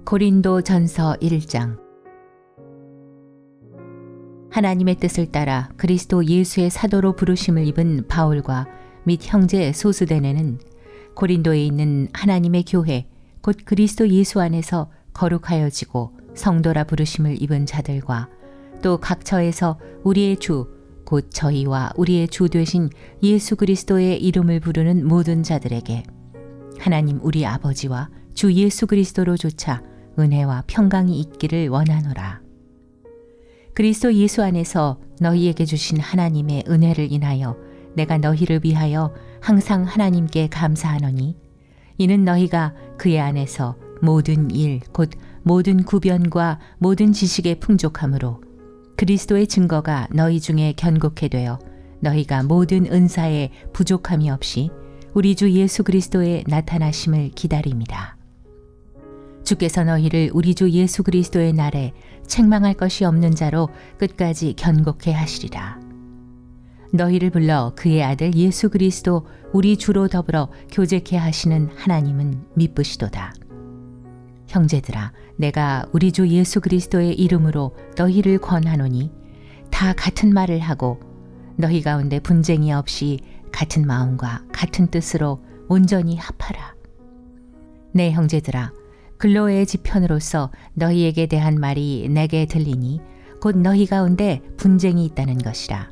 고린도전서 1장. 하나님의 뜻을 따라 그리스도 예수의 사도로 부르심을 입은 바울과 및 형제 소수대네는 고린도에 있는 하나님의 교회 곧 그리스도 예수 안에서 거룩하여지고 성도라 부르심을 입은 자들과 또 각처에서 우리의 주 곧 저희와 우리의 주 되신 예수 그리스도의 이름을 부르는 모든 자들에게 하나님 우리 아버지와 주 예수 그리스도로조차 은혜와 평강이 있기를 원하노라. 그리스도 예수 안에서 너희에게 주신 하나님의 은혜를 인하여 내가 너희를 위하여 항상 하나님께 감사하노니 이는 너희가 그의 안에서 모든 일 곧 모든 구변과 모든 지식의 풍족함으로 그리스도의 증거가 너희 중에 견고케 되어 너희가 모든 은사에 부족함이 없이 우리 주 예수 그리스도의 나타나심을 기다립니다. 주께서 너희를 우리 주 예수 그리스도의 날에 책망할 것이 없는 자로 끝까지 견고케 하시리라. 너희를 불러 그의 아들 예수 그리스도 우리 주로 더불어 교제케 하시는 하나님은 미쁘시도다. 형제들아, 내가 우리 주 예수 그리스도의 이름으로 너희를 권하노니 다 같은 말을 하고 너희 가운데 분쟁이 없이 같은 마음과 같은 뜻으로 온전히 합하라. 내 형제들아, 글로의 지편으로서 너희에게 대한 말이 내게 들리니 곧 너희 가운데 분쟁이 있다는 것이라.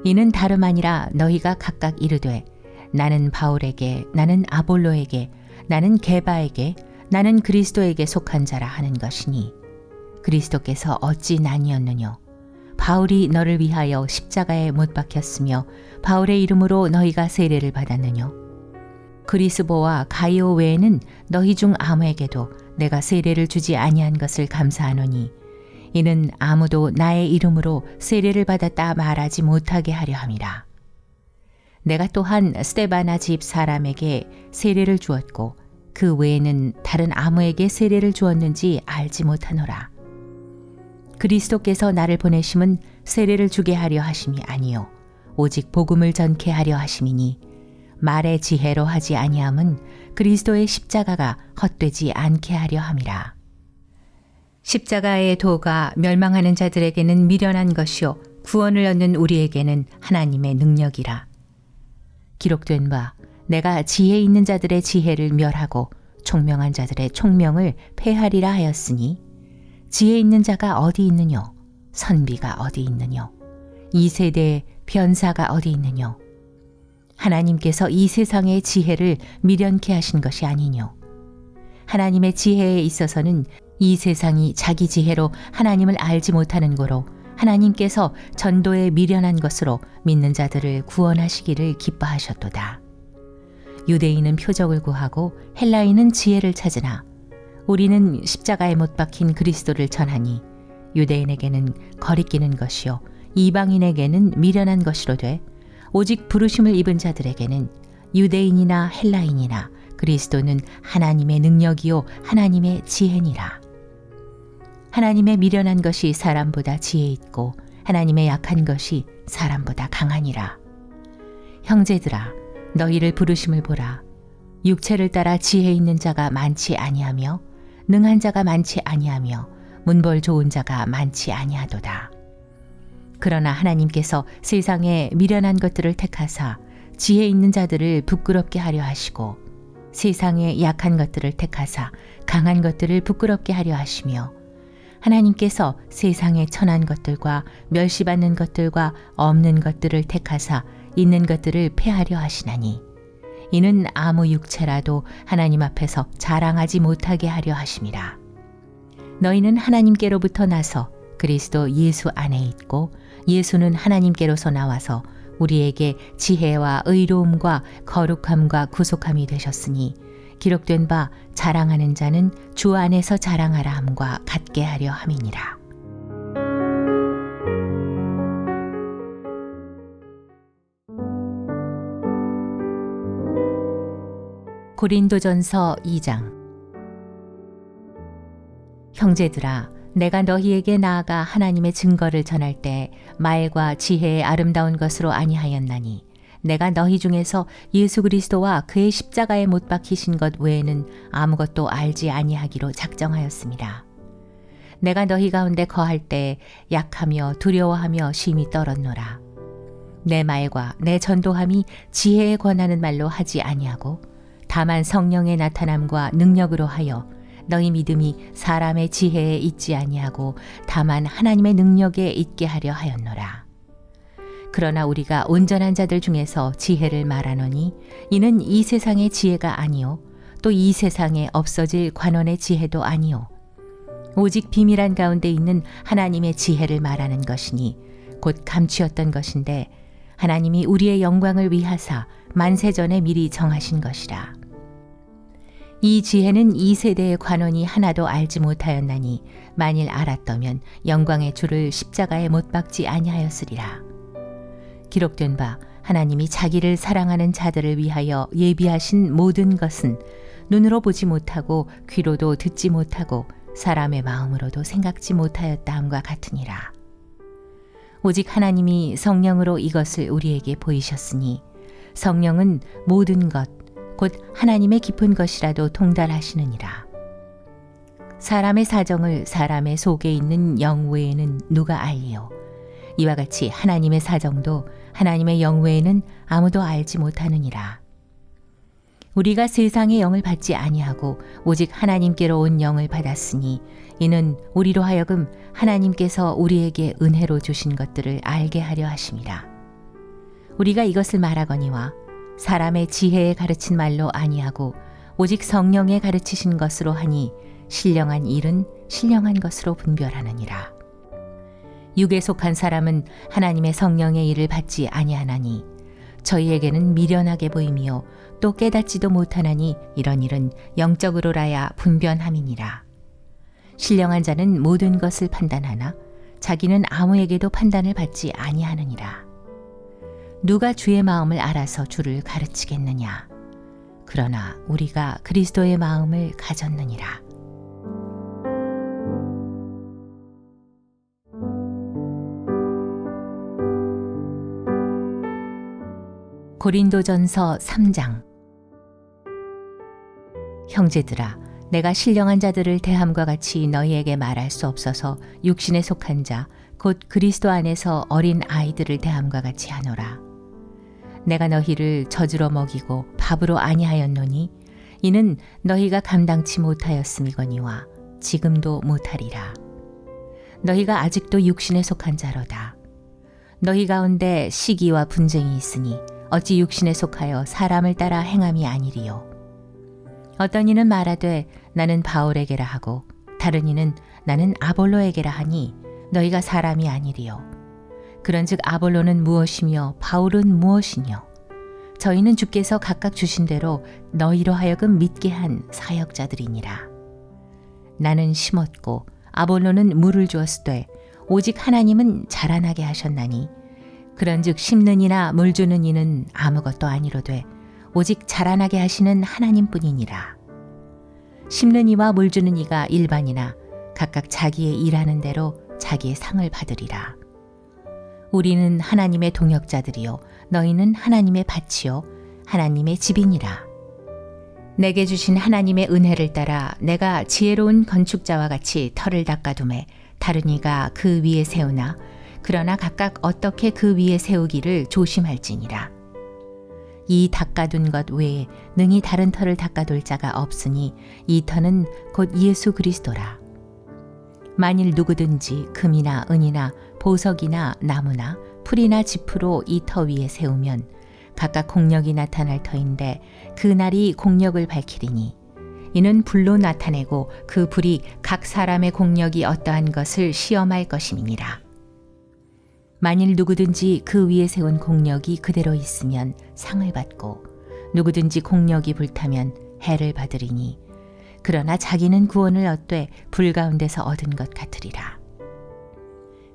이는 다름 아니라 너희가 각각 이르되 나는 바울에게, 나는 아볼로에게, 나는 게바에게, 나는 그리스도에게 속한 자라 하는 것이니 그리스도께서 어찌 나뉘었느뇨? 바울이 너를 위하여 십자가에 못 박혔으며 바울의 이름으로 너희가 세례를 받았느뇨? 그리스보와 가이오 외에는 너희 중 아무에게도 내가 세례를 주지 아니한 것을 감사하노니 이는 아무도 나의 이름으로 세례를 받았다 말하지 못하게 하려 함이라. 내가 또한 스데바나 집 사람에게 세례를 주었고 그 외에는 다른 아무에게 세례를 주었는지 알지 못하노라. 그리스도께서 나를 보내심은 세례를 주게 하려 하심이 아니요 오직 복음을 전케 하려 하심이니 말의 지혜로 하지 아니함은 그리스도의 십자가가 헛되지 않게 하려 함이라. 십자가의 도가 멸망하는 자들에게는 미련한 것이요 구원을 얻는 우리에게는 하나님의 능력이라. 기록된 바 내가 지혜 있는 자들의 지혜를 멸하고 총명한 자들의 총명을 폐하리라 하였으니 지혜 있는 자가 어디 있느뇨? 선비가 어디 있느뇨? 이 세대의 변사가 어디 있느뇨? 하나님께서 이 세상의 지혜를 미련케 하신 것이 아니뇨? 하나님의 지혜에 있어서는 이 세상이 자기 지혜로 하나님을 알지 못하는 고로 하나님께서 전도에 미련한 것으로 믿는 자들을 구원하시기를 기뻐하셨도다. 유대인은 표적을 구하고 헬라인은 지혜를 찾으나 우리는 십자가에 못 박힌 그리스도를 전하니 유대인에게는 거리끼는 것이요 이방인에게는 미련한 것이로 돼 오직 부르심을 입은 자들에게는 유대인이나 헬라인이나 그리스도는 하나님의 능력이요 하나님의 지혜니라. 하나님의 미련한 것이 사람보다 지혜 있고 하나님의 약한 것이 사람보다 강하니라. 형제들아, 너희를 부르심을 보라. 육체를 따라 지혜 있는 자가 많지 아니하며 능한 자가 많지 아니하며 문벌 좋은 자가 많지 아니하도다. 그러나 하나님께서 세상에 미련한 것들을 택하사 지혜 있는 자들을 부끄럽게 하려 하시고 세상에 약한 것들을 택하사 강한 것들을 부끄럽게 하려 하시며 하나님께서 세상에 천한 것들과 멸시받는 것들과 없는 것들을 택하사 있는 것들을 폐하려 하시나니 이는 아무 육체라도 하나님 앞에서 자랑하지 못하게 하려 하심이라. 너희는 하나님께로부터 나서 그리스도 예수 안에 있고 예수는 하나님께로서 나와서 우리에게 지혜와 의로움과 거룩함과 구속함이 되셨으니 기록된 바 자랑하는 자는 주 안에서 자랑하라 함과 같게 하려 함이니라. 고린도전서 2장. 형제들아, 내가 너희에게 나아가 하나님의 증거를 전할 때 말과 지혜의 아름다운 것으로 아니하였나니 내가 너희 중에서 예수 그리스도와 그의 십자가에 못 박히신 것 외에는 아무것도 알지 아니하기로 작정하였습니다. 내가 너희 가운데 거할 때 약하며 두려워하며 심히 떨었노라. 내 말과 내 전도함이 지혜에 권하는 말로 하지 아니하고 다만 성령의 나타남과 능력으로 하여 너희 믿음이 사람의 지혜에 있지 아니하고 다만 하나님의 능력에 있게 하려 하였노라. 그러나 우리가 온전한 자들 중에서 지혜를 말하노니 이는 이 세상의 지혜가 아니요 또 이 세상에 없어질 관원의 지혜도 아니요 오직 비밀한 가운데 있는 하나님의 지혜를 말하는 것이니 곧 감추었던 것인데 하나님이 우리의 영광을 위하사 만세전에 미리 정하신 것이라. 이 지혜는 이 세대의 관원이 하나도 알지 못하였나니 만일 알았더면 영광의 주를 십자가에 못 박지 아니하였으리라. 기록된 바 하나님이 자기를 사랑하는 자들을 위하여 예비하신 모든 것은 눈으로 보지 못하고 귀로도 듣지 못하고 사람의 마음으로도 생각지 못하였다 함과 같으니라. 오직 하나님이 성령으로 이것을 우리에게 보이셨으니 성령은 모든 것 곧 하나님의 깊은 것이라도 통달하시느니라. 사람의 사정을 사람의 속에 있는 영 외에는 누가 알리요? 이와 같이 하나님의 사정도 하나님의 영 외에는 아무도 알지 못하느니라. 우리가 세상의 영을 받지 아니하고 오직 하나님께로 온 영을 받았으니 이는 우리로 하여금 하나님께서 우리에게 은혜로 주신 것들을 알게 하려 하심이라. 우리가 이것을 말하거니와 사람의 지혜에 가르친 말로 아니하고 오직 성령에 가르치신 것으로 하니 신령한 일은 신령한 것으로 분별하느니라. 육에 속한 사람은 하나님의 성령의 일을 받지 아니하나니 저희에게는 미련하게 보이며 또 깨닫지도 못하나니 이런 일은 영적으로라야 분변함이니라. 신령한 자는 모든 것을 판단하나 자기는 아무에게도 판단을 받지 아니하느니라. 누가 주의 마음을 알아서 주를 가르치겠느냐? 그러나 우리가 그리스도의 마음을 가졌느니라. 고린도전서 3장. 형제들아, 내가 신령한 자들을 대함과 같이 너희에게 말할 수 없어서 육신에 속한 자, 곧 그리스도 안에서 어린 아이들을 대함과 같이 하노라. 내가 너희를 젖으로 먹이고 밥으로 아니하였노니 이는 너희가 감당치 못하였음이거니와 지금도 못하리라. 너희가 아직도 육신에 속한 자로다. 너희 가운데 시기와 분쟁이 있으니 어찌 육신에 속하여 사람을 따라 행함이 아니리요. 어떤 이는 말하되 나는 바울에게라 하고 다른 이는 나는 아볼로에게라 하니 너희가 사람이 아니리요. 그런즉 아볼로는 무엇이며 바울은 무엇이뇨? 저희는 주께서 각각 주신 대로 너희로 하여금 믿게 한 사역자들이니라. 나는 심었고 아볼로는 물을 주었으되 오직 하나님은 자라나게 하셨나니 그런즉 심는 이나 물 주는 이는 아무것도 아니로되 오직 자라나게 하시는 하나님뿐이니라. 심는 이와 물 주는 이가 일반이나 각각 자기의 일하는 대로 자기의 상을 받으리라. 우리는 하나님의 동역자들이요 너희는 하나님의 밭이요 하나님의 집이니라. 내게 주신 하나님의 은혜를 따라 내가 지혜로운 건축자와 같이 터를 닦아두매 다른 이가 그 위에 세우나 그러나 각각 어떻게 그 위에 세우기를 조심할지니라. 이 닦아둔 것 외에 능히 다른 터를 닦아둘 자가 없으니 이 터는 곧 예수 그리스도라. 만일 누구든지 금이나 은이나 보석이나 나무나 풀이나 짚으로 이 터 위에 세우면 각각 공력이 나타날 터인데 그 날이 공력을 밝히리니 이는 불로 나타내고 그 불이 각 사람의 공력이 어떠한 것을 시험할 것임이니라. 만일 누구든지 그 위에 세운 공력이 그대로 있으면 상을 받고 누구든지 공력이 불타면 해를 받으리니 그러나 자기는 구원을 얻되 불 가운데서 얻은 것 같으리라.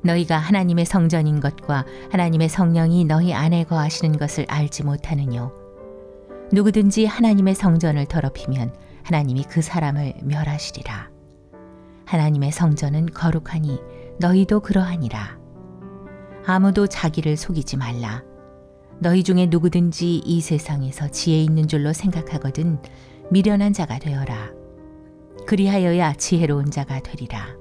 너희가 하나님의 성전인 것과 하나님의 성령이 너희 안에 거하시는 것을 알지 못하느뇨. 누구든지 하나님의 성전을 더럽히면 하나님이 그 사람을 멸하시리라. 하나님의 성전은 거룩하니 너희도 그러하니라. 아무도 자기를 속이지 말라. 너희 중에 누구든지 이 세상에서 지혜 있는 줄로 생각하거든 미련한 자가 되어라. 그리하여야 지혜로운 자가 되리라.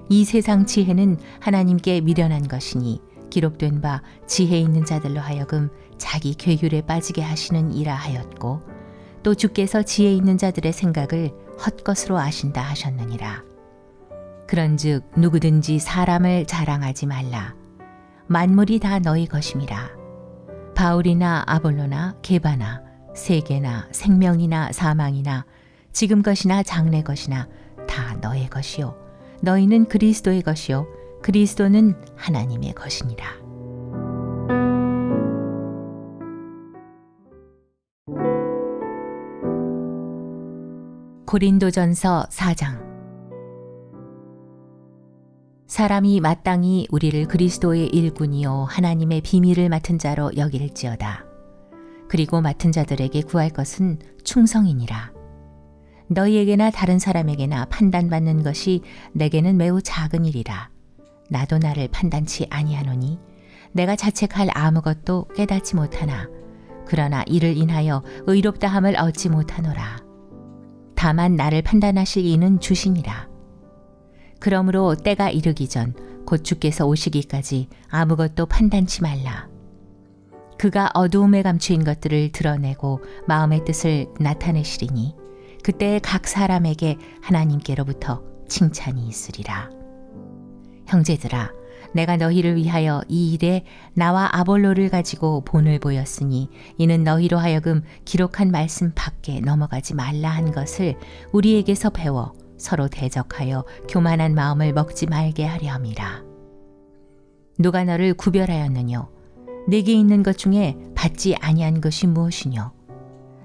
이 세상 지혜는 하나님께 미련한 것이니 기록된 바 지혜 있는 자들로 하여금 자기 괴율에 빠지게 하시는 이라 하였고 또 주께서 지혜 있는 자들의 생각을 헛것으로 아신다 하셨느니라. 그런즉 누구든지 사람을 자랑하지 말라. 만물이 다 너희 것임이라. 바울이나 아볼로나 게바나 세계나 생명이나 사망이나 지금 것이나 장래 것이나 다 너의 것이요 너희는 그리스도의 것이요 그리스도는 하나님의 것이니라. 고린도전서 4장. 사람이 마땅히 우리를 그리스도의 일꾼이요 하나님의 비밀을 맡은 자로 여길지어다. 그리고 맡은 자들에게 구할 것은 충성이니라. 너희에게나 다른 사람에게나 판단받는 것이 내게는 매우 작은 일이라. 나도 나를 판단치 아니하노니 내가 자책할 아무것도 깨닫지 못하나 그러나 이를 인하여 의롭다함을 얻지 못하노라. 다만 나를 판단하실 이는 주시니라. 그러므로 때가 이르기 전 곧 주께서 오시기까지 아무것도 판단치 말라. 그가 어두움에 감추인 것들을 드러내고 마음의 뜻을 나타내시리니 그때 각 사람에게 하나님께로부터 칭찬이 있으리라. 형제들아, 내가 너희를 위하여 이 일에 나와 아볼로를 가지고 본을 보였으니 이는 너희로 하여금 기록한 말씀 밖에 넘어가지 말라 한 것을 우리에게서 배워 서로 대적하여 교만한 마음을 먹지 말게 하려 함이라. 누가 너를 구별하였느뇨? 내게 있는 것 중에 받지 아니한 것이 무엇이뇨?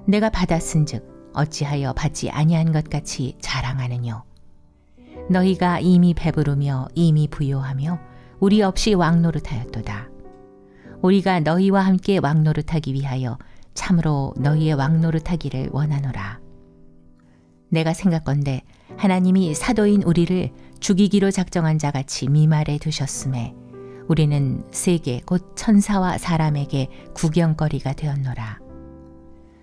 내가 받았은즉 어찌하여 받지 아니한 것 같이 자랑하느뇨? 너희가 이미 배부르며 이미 부요하며 우리 없이 왕노릇하였도다. 우리가 너희와 함께 왕노릇하기 위하여 참으로 너희의 왕노릇하기를 원하노라. 내가 생각건대 하나님이 사도인 우리를 죽이기로 작정한 자같이 미말에 두셨음에 우리는 세계 곧 천사와 사람에게 구경거리가 되었노라.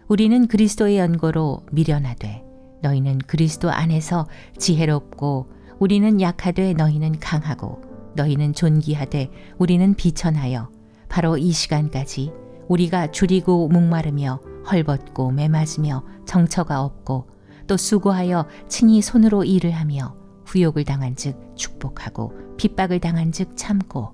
우리는 그리스도의 연고로 미련하되 너희는 그리스도 안에서 지혜롭고 우리는 약하되 너희는 강하고 너희는 존귀하되 우리는 비천하여 바로 이 시간까지 우리가 줄이고 목마르며 헐벗고 매맞으며 정처가 없고 또 수고하여 친히 손으로 일을 하며 후욕을 당한 즉 축복하고 핍박을 당한 즉 참고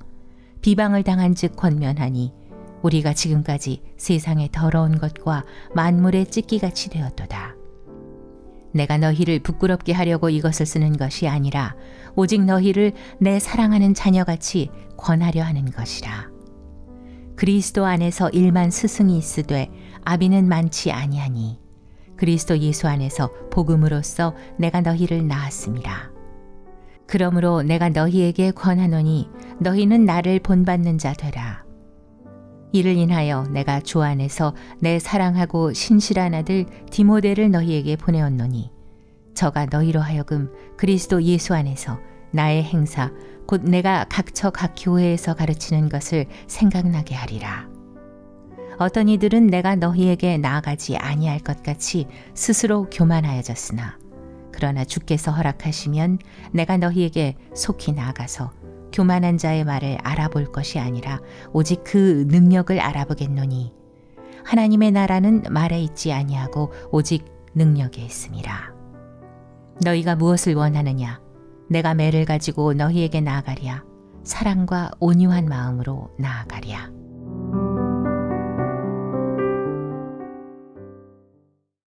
비방을 당한 즉 권면하니 우리가 지금까지 세상의 더러운 것과 만물의 찢기같이 되었도다. 내가 너희를 부끄럽게 하려고 이것을 쓰는 것이 아니라 오직 너희를 내 사랑하는 자녀같이 권하려 하는 것이라. 그리스도 안에서 일만 스승이 있으되 아비는 많지 아니하니 그리스도 예수 안에서 복음으로써 내가 너희를 낳았음이라. 그러므로 내가 너희에게 권하노니 너희는 나를 본받는 자 되라. 이를 인하여 내가 주 안에서 내 사랑하고 신실한 아들 디모데를 너희에게 보내었노니 저가 너희로 하여금 그리스도 예수 안에서 나의 행사 곧 내가 각처 각 교회에서 가르치는 것을 생각나게 하리라. 어떤 이들은 내가 너희에게 나아가지 아니할 것 같이 스스로 교만하여졌으나 그러나 주께서 허락하시면 내가 너희에게 속히 나아가서 교만한 자의 말을 알아볼 것이 아니라 오직 그 능력을 알아보겠노니 하나님의 나라는 말에 있지 아니하고 오직 능력에 있음이라. 너희가 무엇을 원하느냐? 내가 매를 가지고 너희에게 나아가랴. 사랑과 온유한 마음으로 나아가랴.